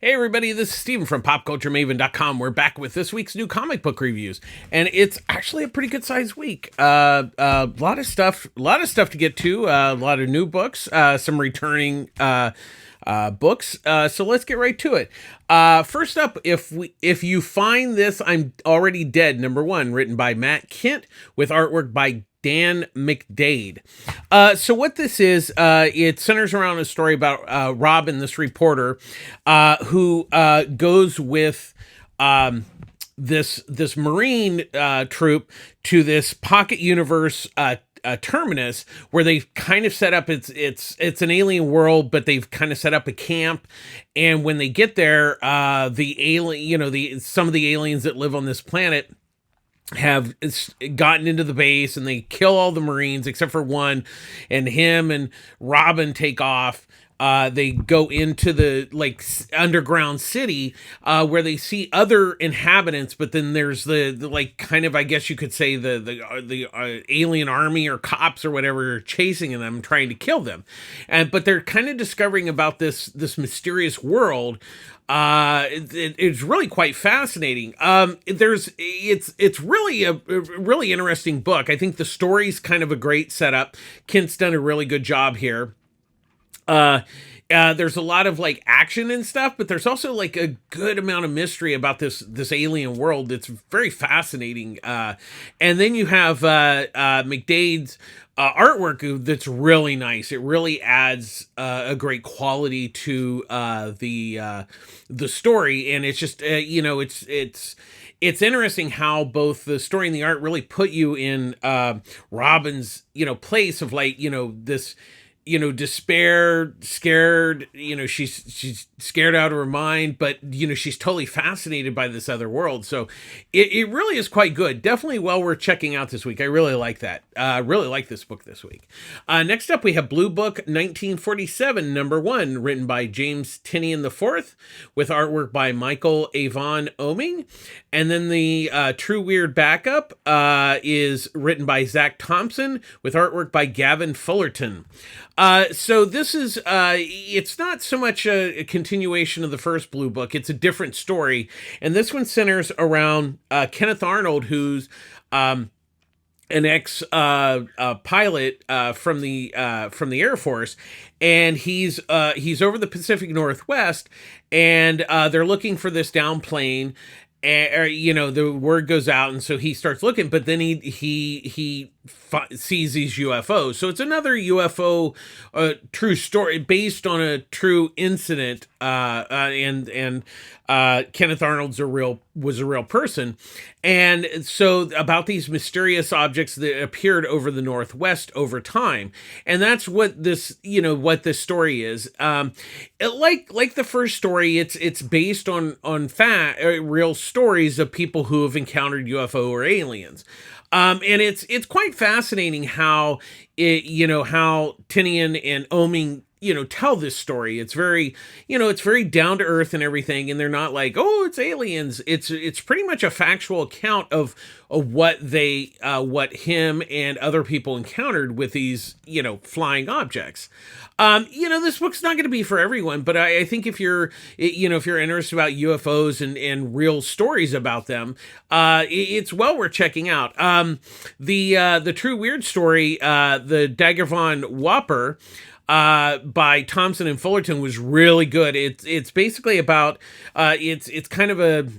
Hey everybody, this is Steven from PopCultureMaven.com. We're back with this week's new comic book reviews, and it's actually a pretty good sized week. A lot of stuff, to get to. A lot of new books, some returning books. So let's get right to it. First up, if you find this, I'm Already Dead, #1, written by Matt Kent with artwork by Dan McDade. So what this is, it centers around a story about Robin, this reporter, who goes with this Marine troop to this pocket universe terminus where they've kind of set up it's an alien world, but they've kind of set up a camp. And when they get there, the alien, some of the aliens that live on this planet have gotten into the base, and they kill all the Marines except for one, and him and Robin take off. They go into the underground city where they see other inhabitants, but then there's the kind of, I guess you could say, the alien army or cops or whatever chasing them, trying to kill them. But they're kind of discovering about this mysterious world. It's really quite fascinating. It's really a really interesting book. I think the story's kind of a great setup. Kent's done a really good job here. There's a lot of action and stuff, but there's also a good amount of mystery about this alien world. It's very fascinating. And then you have McDade's artwork that's really nice. It really adds a great quality to the story, and it's just it's interesting how both the story and the art really put you in Robin's place of this despair, scared, she's scared out of her mind, but she's totally fascinated by this other world. So it really is quite good. Definitely well worth checking out this week. I really like that. Really like this book this week. Next up, we have Blue Book 1947, #1, written by James Tynion IV, with artwork by Michael Avon Oeming. And then the True Weird Backup is written by Zach Thompson, with artwork by Gavin Fullerton. So this is, it's not so much a continuation of the first Blue Book. It's a different story. And this one centers around Kenneth Arnold, who's an ex pilot from the Air Force. And he's over the Pacific Northwest, and they're looking for this down plane. The word goes out, and so he starts looking, but then he sees these UFOs. So it's another UFO true story based on a true incident. And Kenneth Arnold's was a real person. And so about these mysterious objects that appeared over the Northwest over time. And that's what this story is. Like the first story, it's based on real stories of people who have encountered UFO or aliens. And it's quite fascinating how how Tynion and Oeming tell this story. It's very down to earth and everything, and they're not like, oh, it's aliens. It's pretty much a factual account of what him and other people encountered with these flying objects. This book's not going to be for everyone, but I think if you're interested about UFOs and real stories about them, it's well worth checking out. The True Weird story, the Daggervon Whopper, by Thompson and Fullerton, was really good. It's basically about it's kind of a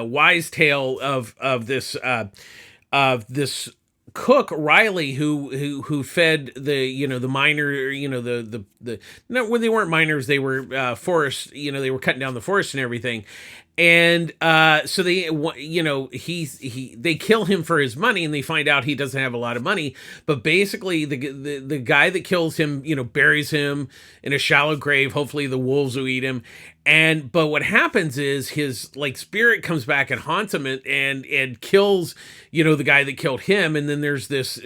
wise tale of this cook Riley who fed the miner, no, when they weren't miners, they were forest, they were cutting down the forest and everything. And so they kill him for his money, and they find out he doesn't have a lot of money. But basically, the guy that kills him, buries him in a shallow grave. Hopefully, the wolves will eat him. But what happens is his spirit comes back and haunts him and kills the guy that killed him. And then there's this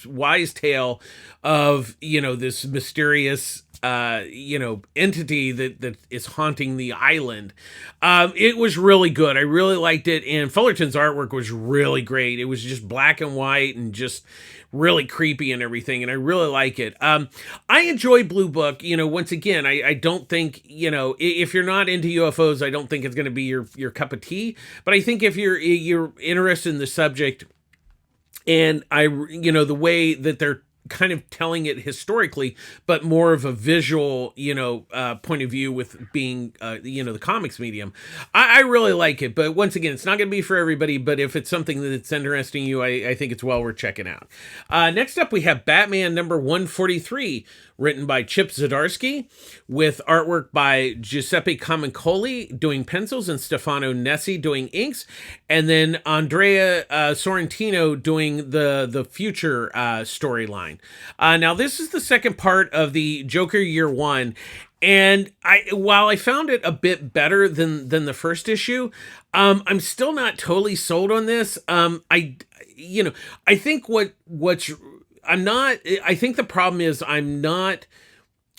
wise tale of this mysterious entity that is haunting the island. It was really good. I really liked it, and Fullerton's artwork was really great. It was just black and white and just really creepy and everything, and I really like it. I enjoy Blue Book. Once again, I don't think, if you're not into UFOs, I don't think it's going to be your cup of tea. But I think if you're interested in the subject, and the way that they're kind of telling it historically, but more of a visual, point of view with being, the comics medium. I really like it, but once again, it's not going to be for everybody, but if it's something that's interesting you, I think it's well worth checking out. Next up, we have Batman number 143, written by Chip Zdarsky, with artwork by Giuseppe Camuncoli doing pencils and Stefano Nessi doing inks, and then Andrea Sorrentino doing the future storyline. Now, this is the second part of the Joker Year One, and while I found it a bit better than the first issue, I'm still not totally sold on this. I think I think the problem is I'm not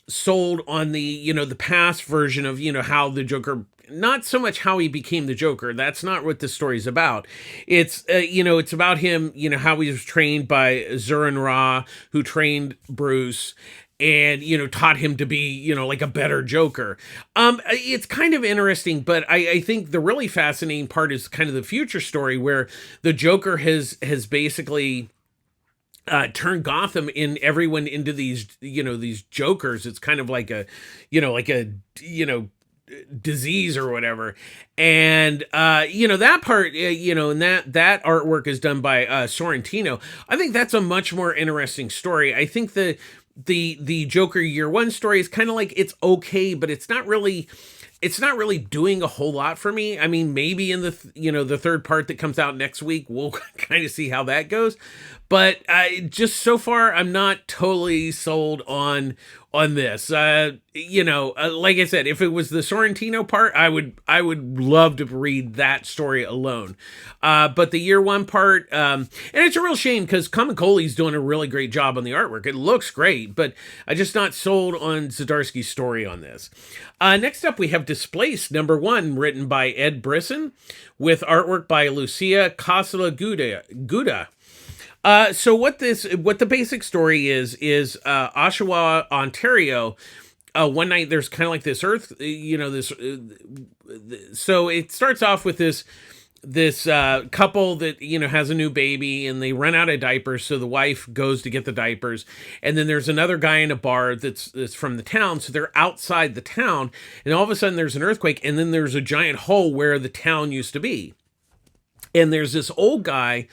sold on the past version of, how the Joker, not so much how he became the Joker. That's not what this story's about. It's, it's about him, how he was trained by Zurin Ra, who trained Bruce and, taught him to be, like a better Joker. It's kind of interesting, but I think the really fascinating part is kind of the future story where the Joker has basically turn Gotham and everyone into these jokers. It's kind of like a disease or whatever. And that part, and that artwork is done by Sorrentino. I think that's a much more interesting story. I think the Joker Year One story is kind of like, it's okay, but it's not really doing a whole lot for me. I mean, maybe in the third part that comes out next week, we'll kind of see how that goes. But just so far, I'm not totally sold on this. Like I said, if it was the Sorrentino part, I would love to read that story alone. But the Year One part, and it's a real shame because Camuncoli's doing a really great job on the artwork. It looks great, but I'm just not sold on Zdarsky's story on this. Next up, we have Displaced number 1, written by Ed Brisson, with artwork by Lucia Casala-Guda. So what the basic story is Oshawa, Ontario. One night there's kind of like this so it starts off with this couple that, has a new baby and they run out of diapers. So the wife goes to get the diapers. And then there's another guy in a bar that's from the town. So they're outside the town and all of a sudden there's an earthquake. And then there's a giant hole where the town used to be. And there's this old guy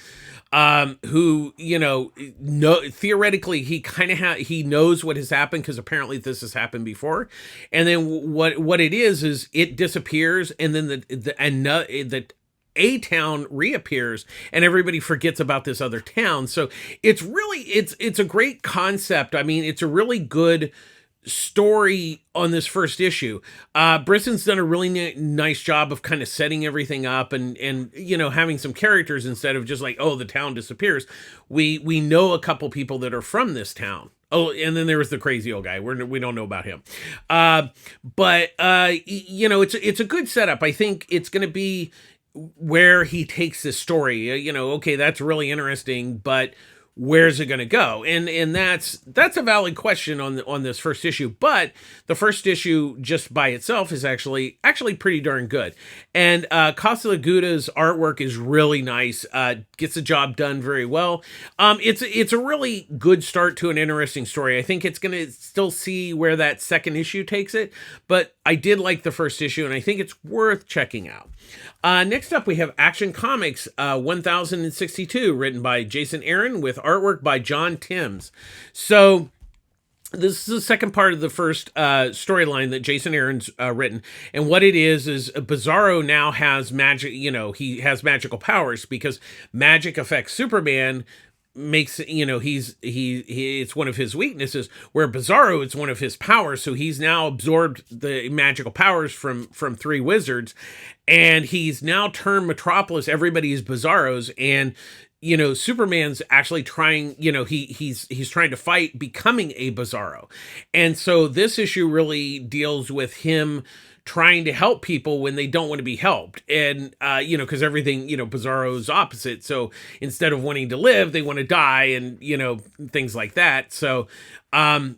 who, theoretically he knows what has happened because apparently this has happened before. And then what it is it disappears and then the a town reappears and everybody forgets about this other town. So it's really, it's a great concept. I mean, it's a really good story on this first issue. Brisson's done a really nice job of kind of setting everything up and having some characters instead of just like, oh, the town disappears. We know a couple people that are from this town. Oh, and then there was the crazy old guy. We don't know about him. But it's a good setup. I think it's going to be where he takes this story. Okay, that's really interesting, but where's it going to go? And that's a valid question on this first issue. But the first issue just by itself is actually pretty darn good. And Casalaguda's artwork is really nice. Gets the job done very well. It's a really good start to an interesting story. I think it's going to still see where that second issue takes it, but I did like the first issue and I think it's worth checking out. Next up, we have Action Comics 1062, written by Jason Aaron with artwork by John Timms. So this is the second part of the first storyline that Jason Aaron's written. And what it is Bizarro now has magic, he has magical powers because magic affects Superman, makes it's one of his weaknesses, where Bizarro is one of his powers. So he's now absorbed the magical powers from 3 wizards, and he's now turned Metropolis, everybody's Bizarros, and Superman's actually trying, he's trying to fight becoming a Bizarro. And so this issue really deals with him trying to help people when they don't want to be helped. And, because everything, Bizarro's opposite. So instead of wanting to live, they want to die and, things like that. So, and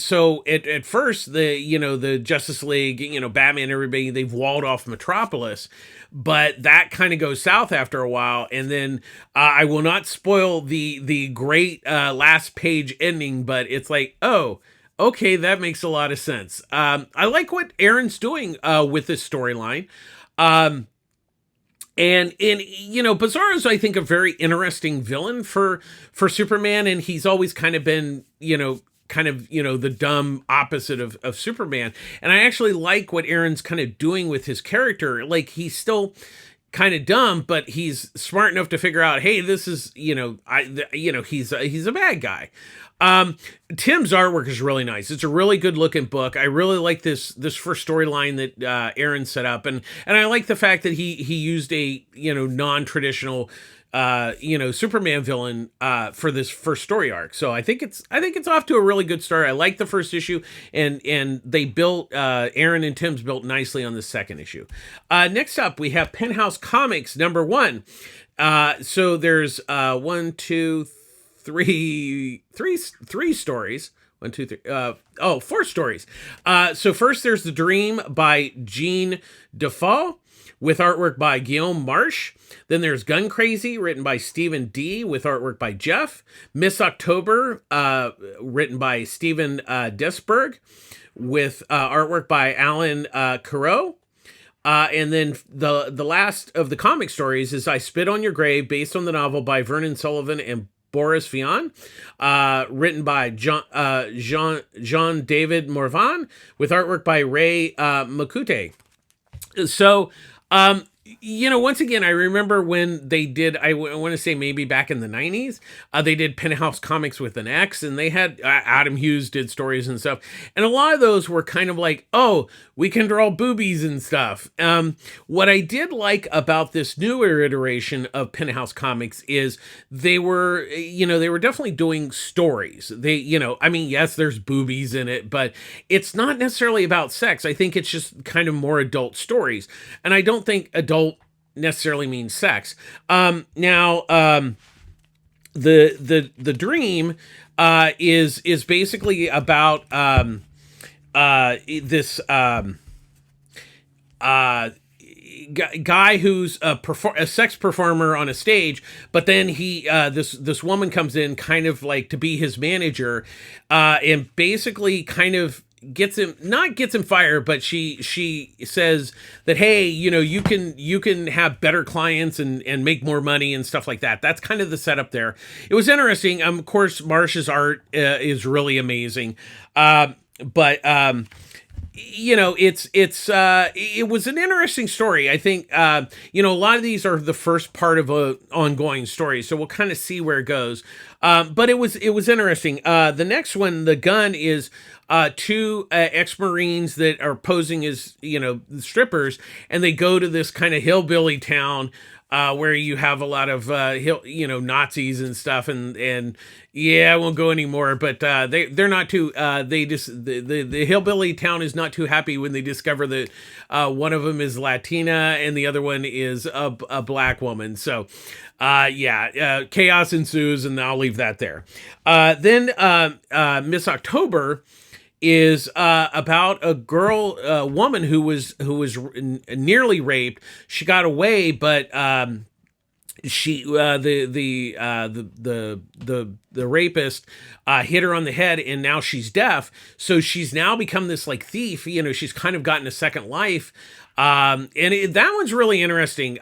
so at first the Justice League, Batman, everybody, they've walled off Metropolis, but that kind of goes south after a while. And then I will not spoil the great last page ending, but it's like, oh, okay, that makes a lot of sense. I like what Aaron's doing with this storyline. And Bizarro's, I think, a very interesting villain for Superman, and he's always kind of been, the dumb opposite of Superman. And I actually like what Aaron's kind of doing with his character. Like, he's still kind of dumb, but he's smart enough to figure out, hey, this is, he's a bad guy. Tim's artwork is really nice. It's a really good looking book. I really like this first storyline that Aaron set up, and I like the fact that he used a non-traditional Superman villain for this first story arc. So I think it's off to a really good start. I like the first issue, and they built Aaron and Tim's built nicely on the second issue. Next up, we have Penthouse Comics #1. So there's 3 stories. 1, 2, 3. 4 stories. So first, there's The Dream by Jean Defoe, with artwork by Guillaume Marsh. Then there's Gun Crazy, written by Stephen D., with artwork by Jeff. Miss October, written by Stephen Desberg, with artwork by Alan Caro. And then the last of the comic stories is I Spit on Your Grave, based on the novel by Vernon Sullivan and Boris Vian, written by Jean David Morvan, with artwork by Ray Makute. So, once again, I remember when they did, I want to say maybe back in the 90s, they did Penthouse Comics with an X, and they had Adam Hughes did stories and stuff. And a lot of those were kind of like, oh, we can draw boobies and stuff. What I did like about this newer iteration of Penthouse Comics is they were definitely doing stories. They, yes, there's boobies in it, but it's not necessarily about sex. I think it's just kind of more adult stories. And I don't think adult necessarily means sex. The Dream is basically about this guy who's a sex performer on a stage, but then he this woman comes in kind of like to be his manager, and basically kind of gets him fired, but she says that, hey, you can have better clients and make more money and stuff like that. That's kind of the setup there. It was interesting. Of course, Marsh's art is really amazing, but it was an interesting story. I think a lot of these are the first part of a ongoing story, so we'll kind of see where it goes. But it was interesting. The next one, The Gun, is 2 ex-Marines that are posing as strippers, and they go to this kind of hillbilly town where you have a lot of Nazis and stuff, and I won't go anymore. But they're not too. The hillbilly town is not too happy when they discover that one of them is Latina and the other one is a black woman. So chaos ensues, and I'll leave that there. Then Miss October is about a woman who was nearly raped. She got away, but she the rapist hit her on the head, and now she's deaf. So she's now become this like thief. She's kind of gotten a second life, and that one's really interesting.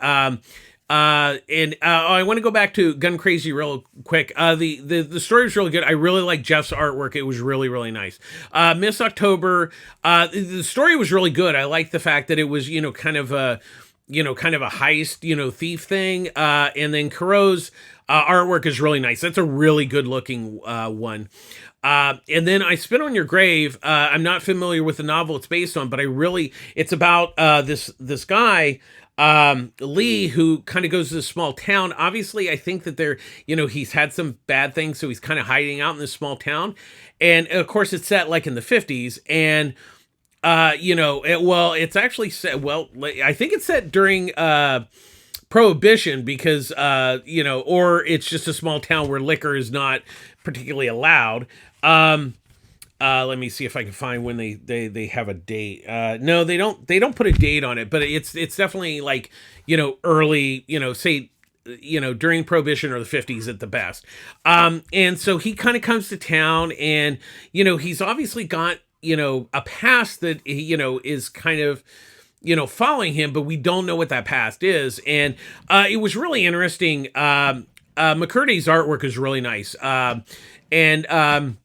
I want to go back to Gun Crazy real quick. The story was really good. I really like Jeff's artwork. It was really, really nice. Miss October, the story was really good. I like the fact that it was, kind of a heist, thief thing. And then Caro's artwork is really nice. That's a really good looking one. And then I Spit on Your Grave. I'm not familiar with the novel it's based on, but it's about this guy, Lee, who kind of goes to this small town. Obviously, I think that he's had some bad things, so he's kind of hiding out in this small town. And of course, it's set like in the 50s. And well, it's actually set. Well, I think it's set during Prohibition because or it's just a small town where liquor is not particularly allowed. Let me see if I can find when they have a date. No, they don't put a date on it, but it's definitely like early, say during Prohibition or the 50s at the best. And so he kind of comes to town, and he's obviously got a past that is kind of following him, but we don't know what that past is. And it was really interesting. McCurdy's artwork is really nice. And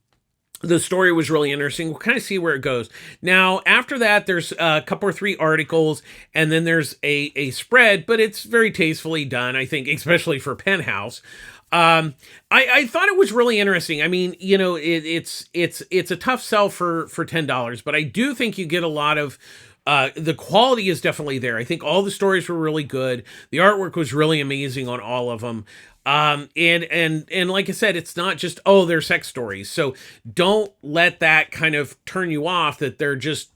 the story was really interesting. We'll kind of see where it goes. Now, after that, there's a couple or three articles, and then there's a spread, but it's very tastefully done, I think, especially for Penthouse. I thought it was really interesting. I mean, it's a tough sell for $10, but I do think you get a lot of the quality is definitely there. I think all the stories were really good. The artwork was really amazing on all of them. And like I said, it's not just, they're sex stories. So don't let that kind of turn you off that they're just,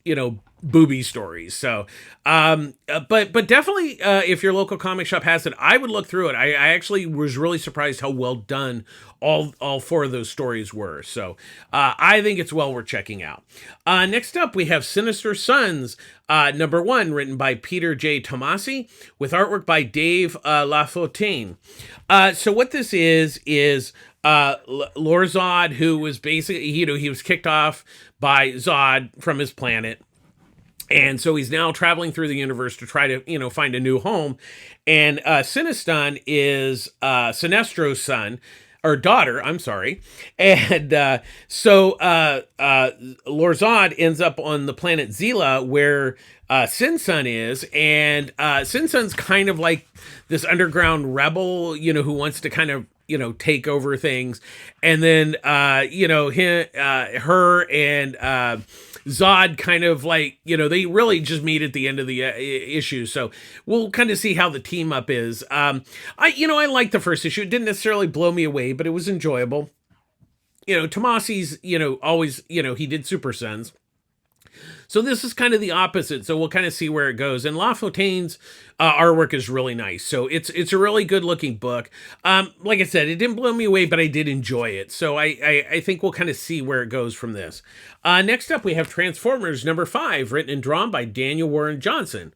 booby stories. So, but definitely, if your local comic shop has it, I would look through it. I actually was really surprised how well done all four of those stories were. So, I think it's well worth checking out. Next up, we have Sinister Sons, #1, written by Peter J. Tomasi, with artwork by Dave Lafontaine. So what this is Lord Zod, who was basically, he was kicked off by Zod from his planet. And so he's now traveling through the universe to try to, find a new home. And Sinistan is Sinestro's son, or daughter, I'm sorry. And so Lord Zod ends up on the planet Zila, where Sin-Sun is. And Sin-Sun's kind of like this underground rebel, who wants to kind of, take over things. And then, her and Zod kind of like, they really just meet at the end of the issue. So we'll kind of see how the team up is. I liked the first issue. It didn't necessarily blow me away, but it was enjoyable. Tomasi's, always, he did Super Sons. So this is kind of the opposite. So we'll kind of see where it goes. And Lafontaine's artwork is really nice. So it's a really good looking book. Like I said, it didn't blow me away, but I did enjoy it. So I think we'll kind of see where it goes from this. Next up, we have Transformers #5, written and drawn by Daniel Warren Johnson.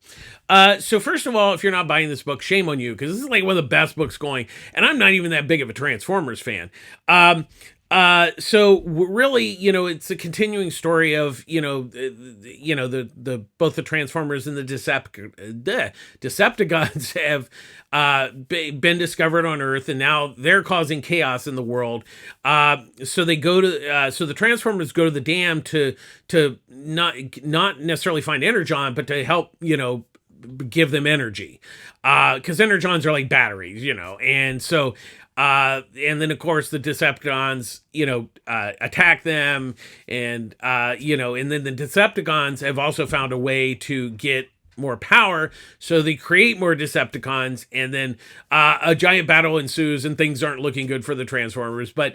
So first of all, if you're not buying this book, shame on you, because this is like one of the best books going. And I'm not even that big of a Transformers fan. So really, it's a continuing story of, the both the Transformers and the Decepticons have been discovered on Earth, and now they're causing chaos in the world. So they go to so the Transformers go to the dam to not necessarily find Energon, but to help give them energy, because Energons are like batteries, and so. And then of course the Decepticons, attack them, and and then the Decepticons have also found a way to get more power, so they create more Decepticons, and then a giant battle ensues, and things aren't looking good for the Transformers, but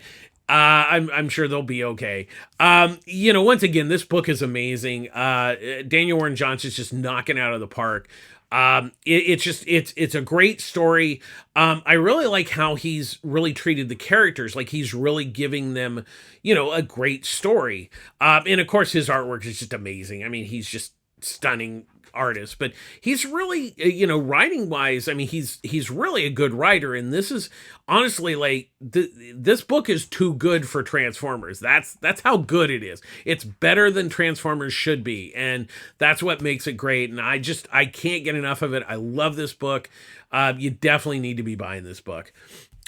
I'm sure they'll be okay. Once again, this book is amazing. Daniel Warren Johnson's just knocking out of the park. It's a great story. I really like how he's really treated the characters, like he's really giving them, a great story. And of course his artwork is just amazing. I mean, he's just stunning artist, but he's really, writing wise, I mean, he's really a good writer. And this is honestly like this book is too good for Transformers. That's how good it is. It's better than Transformers should be, and that's what makes it great. And I can't get enough of it. I love this book. You definitely need to be buying this book.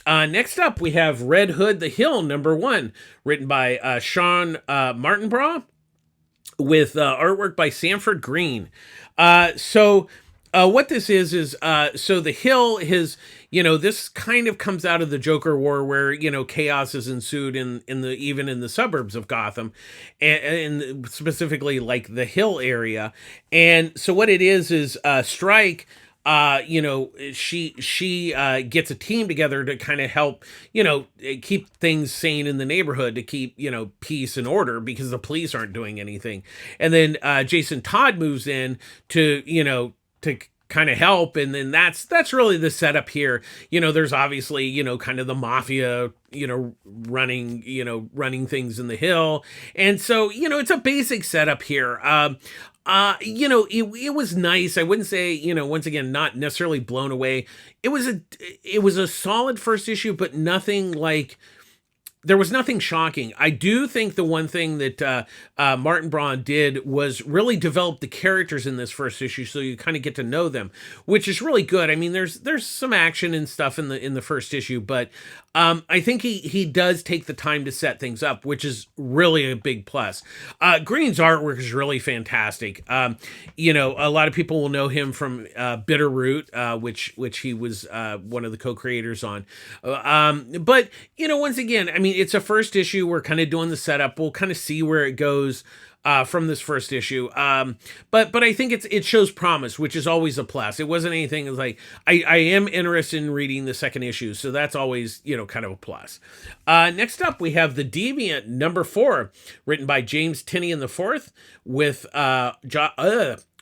Next up, we have Red Hood the Hill #1, written by Sean Martinbraugh, with artwork by Sanford Green. So what this is so the Hill is, this kind of comes out of the Joker War, where, chaos has ensued even in the suburbs of Gotham, and specifically like the Hill area. And so what it is Strike, she gets a team together to kind of help, keep things sane in the neighborhood, to keep, peace and order, because the police aren't doing anything. And then Jason Todd moves in to, to kind of help, and then that's really the setup here. There's obviously, kind of the mafia, running things in the hill. And so, it's a basic setup here. It was nice. I wouldn't say, once again, not necessarily blown away. It was a solid first issue, but nothing like, there was nothing shocking. I do think the one thing that Martin Braun did was really develop the characters in this first issue, so you kind of get to know them, which is really good. I mean, there's some action and stuff in the first issue, but I think he does take the time to set things up, which is really a big plus. Green's artwork is really fantastic. A lot of people will know him from Bitterroot, which he was one of the co-creators on. But once again, I mean, it's a first issue. We're kind of doing the setup. We'll kind of see where it goes from this first issue. But I think it shows promise, which is always a plus. It wasn't anything like, I am interested in reading the second issue, so that's always, kind of a plus. Next up, we have The Deviant #4, written by James Tynion IV, with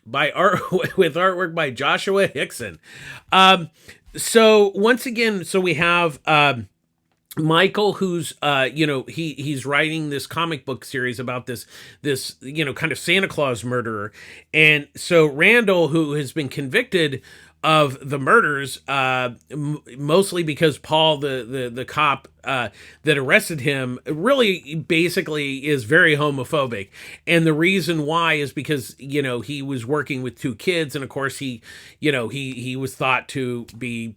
with artwork by Joshua Hickson. So once again, we have Michael, who's he's writing this comic book series about this kind of Santa Claus murderer. And so Randall, who has been convicted of the murders, mostly because Paul, the cop that arrested him, really basically is very homophobic. And the reason why is because, he was working with two kids, and of course he was thought to be,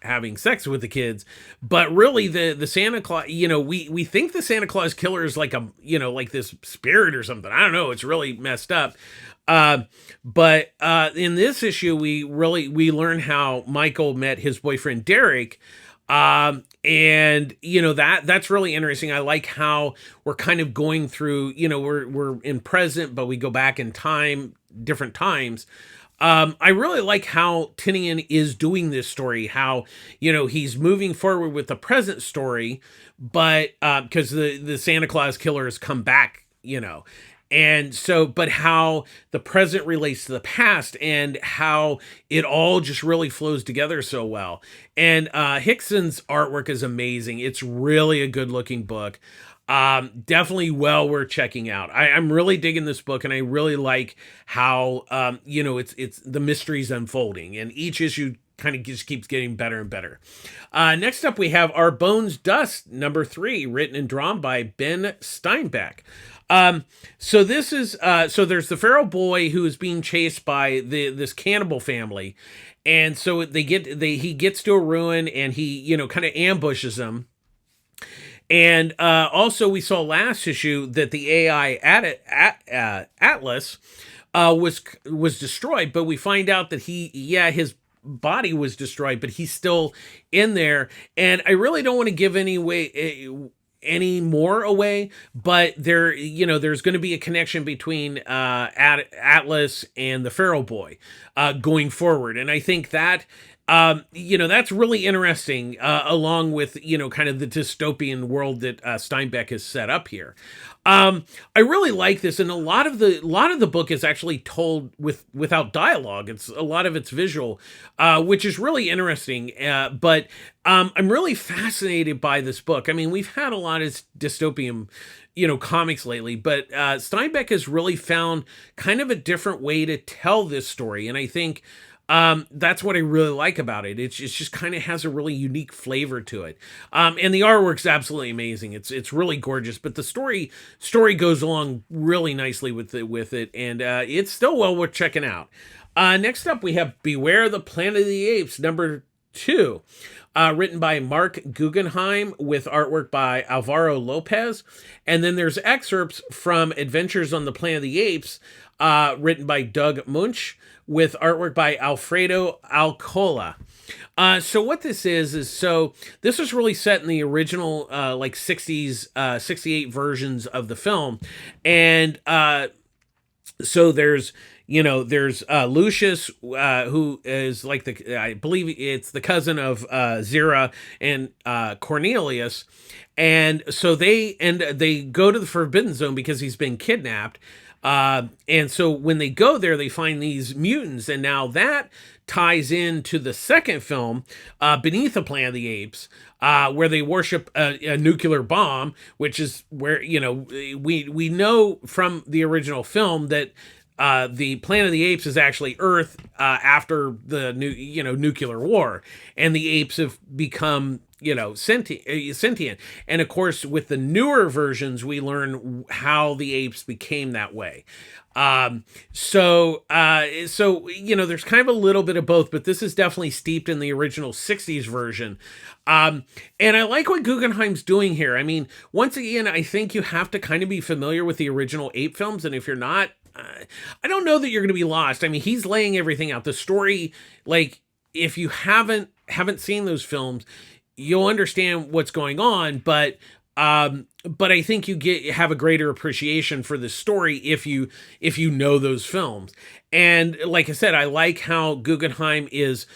having sex with the kids. But really the Santa Claus, we think the Santa Claus killer is like like this spirit or something. I don't know. It's really messed up. But in this issue, we learn how Michael met his boyfriend Derek. And that's really interesting. I like how we're kind of going through, we're in present, but we go back in time, different times. I really like how Tynion is doing this story, how, he's moving forward with the present story, but, cause the Santa Claus killer has come back, and so, but how the present relates to the past, and how it all just really flows together so well. And Hickson's artwork is amazing. It's really a good looking book. Definitely well worth checking out. I'm really digging this book, and I really like how, it's the mysteries unfolding, and each issue kind of just keeps getting better and better. Next up, we have Our Bones Dust #3, written and drawn by Ben Steinbeck. So this is, so there's the feral boy who is being chased by this cannibal family. And so he gets to a ruin, and he, kind of ambushes them. And, also we saw last issue that the AI Atlas, was destroyed, but we find out that his body was destroyed, but he's still in there. And I really don't want to give any more away, but there's going to be a connection between Atlas and the feral boy going forward, and I think that that's really interesting, along with kind of the dystopian world that Steinbeck has set up here. I really like this, and a lot of the book is actually told without dialogue. It's a lot of it's visual, which is really interesting. But I'm really fascinated by this book. I mean, we've had a lot of dystopian, comics lately, but Steinbeck has really found kind of a different way to tell this story, and I think that's what I really like about it. It's just kind of has a really unique flavor to it. And the artwork's absolutely amazing. It's really gorgeous, but the story goes along really nicely with it. And, it's still well worth checking out. Next up, we have Beware the Planet of the Apes #2, written by Mark Guggenheim, with artwork by Alvaro Lopez. And then there's excerpts from Adventures on the Planet of the Apes, written by Doug Munch, with artwork by Alfredo Alcola. So what this is so this was really set in the original, 60s, 68 versions of the film. And, so there's, there's Lucius, who is like I believe it's the cousin of Zira and Cornelius. And so they go to the Forbidden Zone because he's been kidnapped. And so when they go there, they find these mutants, and now that ties into the second film, Beneath the Planet of the Apes, where they worship a nuclear bomb, which is where we know from the original film that the Planet of the Apes is actually Earth after the nuclear war, and the apes have become sentient. And of course, with the newer versions, we learn how the apes became that way. There's kind of a little bit of both, but this is definitely steeped in the original 60s version. And I like what Guggenheim's doing here. I mean, once again, I think you have to kind of be familiar with the original ape films, and if you're not, I don't know that you're going to be lost. I mean, he's laying everything out. The story, like, if you haven't seen those films, you'll understand what's going on, but I think you have a greater appreciation for the story if you know those films. And like I said, I like how Guggenheim is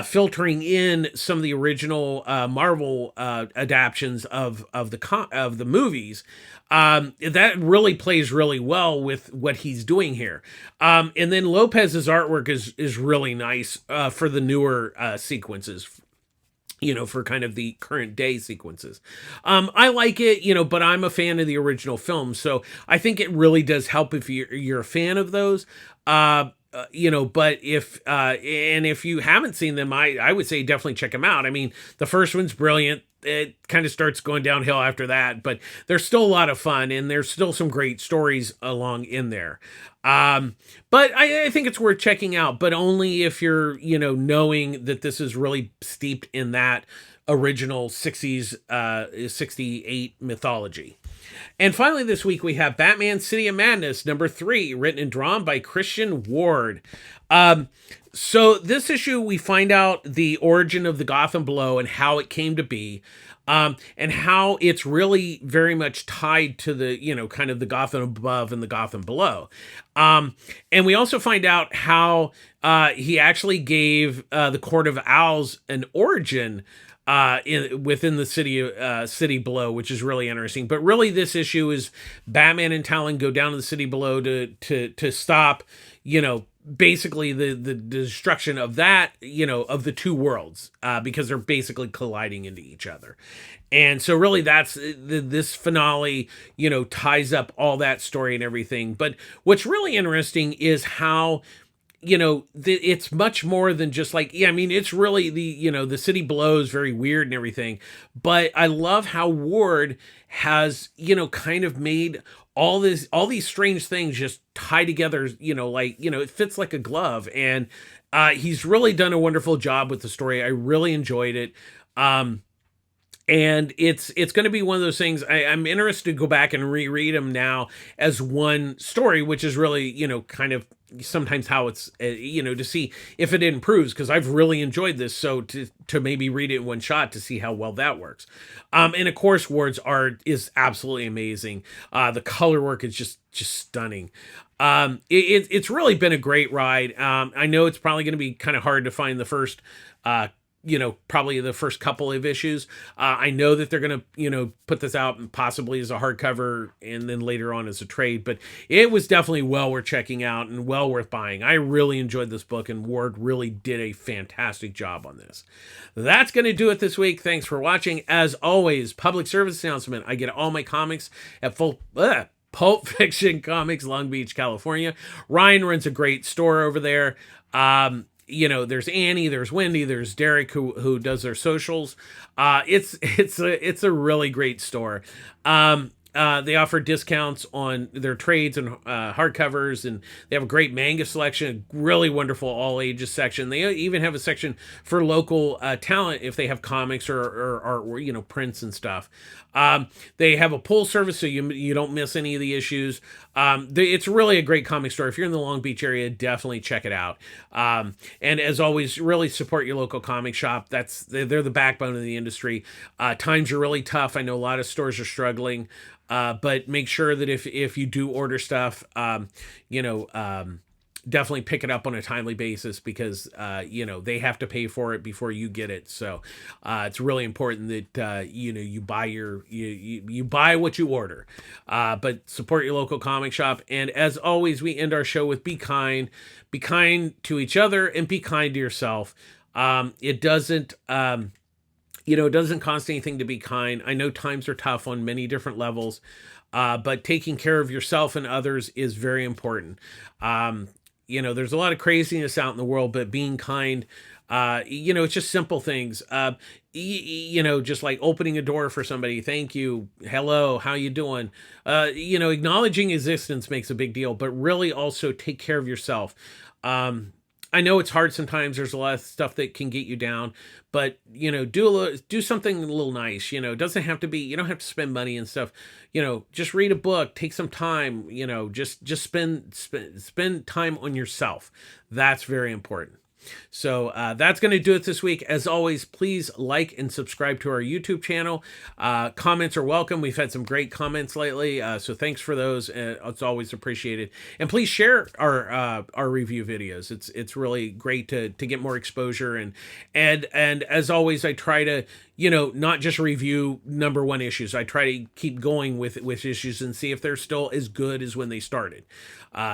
filtering in some of the original Marvel adaptions of the movies. That really plays really well with what he's doing here. And then Lopez's artwork is really nice for the newer sequences, for kind of the current day sequences. I like it, but I'm a fan of the original film. So I think it really does help if you're a fan of those. But if you haven't seen them, I would say definitely check them out. I mean, the first one's brilliant. It kind of starts going downhill after that, but there's still a lot of fun, and there's still some great stories along in there. But I think it's worth checking out, but only if you're, knowing that this is really steeped in that original 60s, 68 mythology. And finally, this week we have Batman City of Madness #3, written and drawn by Christian Ward. So this issue, we find out the origin of the Gotham Below and how it came to be, and how it's really very much tied to the, kind of the Gotham Above and the Gotham Below. And we also find out how he actually gave the Court of Owls an origin within the city below, which is really interesting. But really, this issue is Batman and Talon go down to the city below to stop, basically the destruction of that, of the two worlds, because they're basically colliding into each other. And so really that's this finale, ties up all that story and everything. But what's really interesting is how, it's much more than just like, it's really the city below is very weird and everything. But I love how Ward has, kind of made all these strange things just tie together, it fits like a glove. And he's really done a wonderful job with the story. I really enjoyed it. And it's going to be one of those things. I'm interested to go back and reread them now as one story, which is really, kind of sometimes how it's, to see if it improves, because I've really enjoyed this. So to maybe read it in one shot to see how well that works. And of course, Ward's art is absolutely amazing. The color work is just stunning. It's really been a great ride. I know it's probably going to be kind of hard to find the first, probably the first couple of issues. I know that they're going to, put this out possibly as a hardcover and then later on as a trade, but it was definitely well worth checking out and well worth buying. I really enjoyed this book, and Ward really did a fantastic job on this. That's going to do it this week. Thanks for watching. As always, public service announcement. I get all my comics at Pulp Fiction Comics, Long Beach, California. Ryan runs a great store over there. There's Annie, there's Wendy, there's Derek who does their socials. It's a really great store. They offer discounts on their trades and hardcovers, and they have a great manga selection, a really wonderful all ages section. They even have a section for local talent if they have comics or art, prints and stuff. They have a pull service, so you don't miss any of the issues. It's really a great comic store. If you're in the Long Beach area, definitely check it out. And as always, really support your local comic shop. They're the backbone of the industry. Times are really tough. I know a lot of stores are struggling. But make sure that if you do order stuff, definitely pick it up on a timely basis, because they have to pay for it before you get it. So it's really important that you buy you buy what you order, but support your local comic shop. And as always, we end our show with be kind to each other, and be kind to yourself. It doesn't it doesn't cost anything to be kind. I know times are tough on many different levels, but taking care of yourself and others is very important. There's a lot of craziness out in the world, but being kind, it's just simple things. Just like opening a door for somebody. Thank you. Hello. How you doing? Acknowledging existence makes a big deal, but really also take care of yourself. I know it's hard sometimes. There's a lot of stuff that can get you down, but do something a little nice. It doesn't have to be. You don't have to spend money and stuff. Just read a book, take some time. Just spend time on yourself. That's very important. So that's going to do it this week. As always, please like and subscribe to our YouTube channel. Comments are welcome. We've had some great comments lately, so thanks for those. It's always appreciated. And please share our review videos. It's really great to get more exposure. And as always, I try to not just review number one issues. I try to keep going with issues and see if they're still as good as when they started.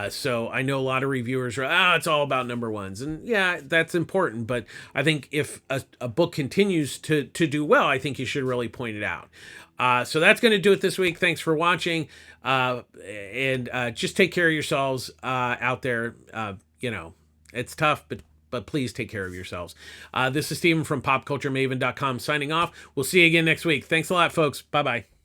So I know a lot of reviewers are, it's all about number ones. And yeah, that's important. But I think if a book continues to do well, I think you should really point it out. So that's going to do it this week. Thanks for watching. And just take care of yourselves out there. It's tough, but please take care of yourselves. This is Steven from PopCultureMaven.com signing off. We'll see you again next week. Thanks a lot, folks. Bye-bye.